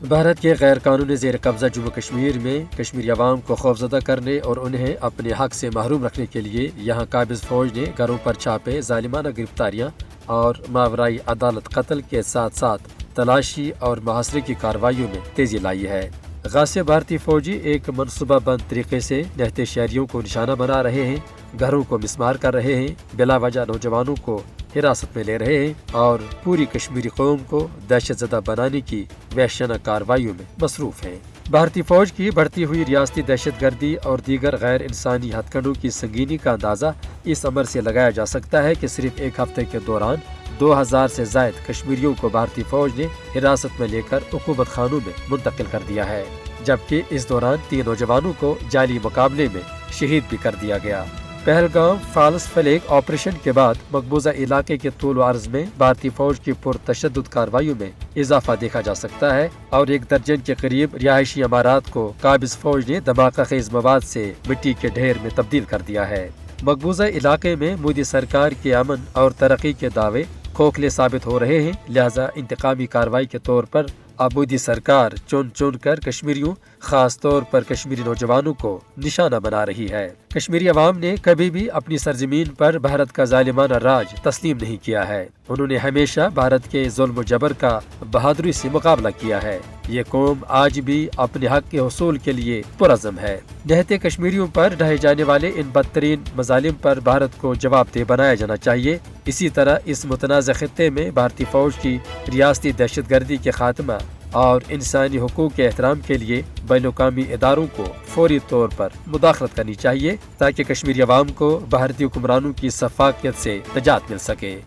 بھارت کے غیر قانونی زیر قبضہ جموں کشمیر میں کشمیری عوام کو خوفزدہ کرنے اور انہیں اپنے حق سے محروم رکھنے کے لیے یہاں قابض فوج نے گھروں پر چھاپے، ظالمانہ گرفتاریاں اور ماورائی عدالت قتل کے ساتھ ساتھ تلاشی اور محاصرے کی کارروائیوں میں تیزی لائی ہے۔ غاصب بھارتی فوجی ایک منصوبہ بند طریقے سے نہتے شہریوں کو نشانہ بنا رہے ہیں، گھروں کو مسمار کر رہے ہیں، بلا وجہ نوجوانوں کو حراست میں لے رہے ہیں اور پوری کشمیری قوم کو دہشت زدہ بنانے کی وحشیانہ کارروائیوں میں مصروف ہیں۔ بھارتی فوج کی بڑھتی ہوئی ریاستی دہشت گردی اور دیگر غیر انسانی ہتھ کنڈوں کی سنگینی کا اندازہ اس امر سے لگایا جا سکتا ہے کہ صرف ایک ہفتے کے دوران 2000 سے زائد کشمیریوں کو بھارتی فوج نے حراست میں لے کر عقوبت خانوں میں منتقل کر دیا ہے، جبکہ اس دوران 3 نوجوانوں کو جعلی مقابلے میں شہید بھی کر دیا گیا۔ پہلگام فالس فلیگ آپریشن کے بعد مقبوضہ علاقے کے طول و عرض میں بھارتی فوج کی پرتشدد کارروائیوں میں اضافہ دیکھا جا سکتا ہے اور 1 درجن کے قریب رہائشی عمارات کو قابض فوج نے دھماکہ خیز مواد سے مٹی کے ڈھیر میں تبدیل کر دیا ہے۔ مقبوضہ علاقے میں مودی سرکار کے امن اور ترقی کے دعوے کھوکھلے ثابت ہو رہے ہیں، لہذا انتقامی کارروائی کے طور پر اب مودی سرکار چن چن کر کشمیریوں، خاص طور پر کشمیری نوجوانوں کو نشانہ بنا رہی ہے۔ کشمیری عوام نے کبھی بھی اپنی سرزمین پر بھارت کا ظالمانہ راج تسلیم نہیں کیا ہے، انہوں نے ہمیشہ بھارت کے ظلم و جبر کا بہادری سے مقابلہ کیا ہے۔ یہ قوم آج بھی اپنے حق کے حصول کے لیے پرعزم ہے۔ نہتے کشمیریوں پر ڈھائے جانے والے ان بدترین مظالم پر بھارت کو جواب دہ بنایا جانا چاہیے۔ اسی طرح اس متنازع خطے میں بھارتی فوج کی ریاستی دہشت گردی کے خاتمہ اور انسانی حقوق کے احترام کے لیے بین الاقوامی اداروں کو فوری طور پر مداخلت کرنی چاہیے تاکہ کشمیری عوام کو بھارتی حکمرانوں کی شفاقت سے نجات مل سکے۔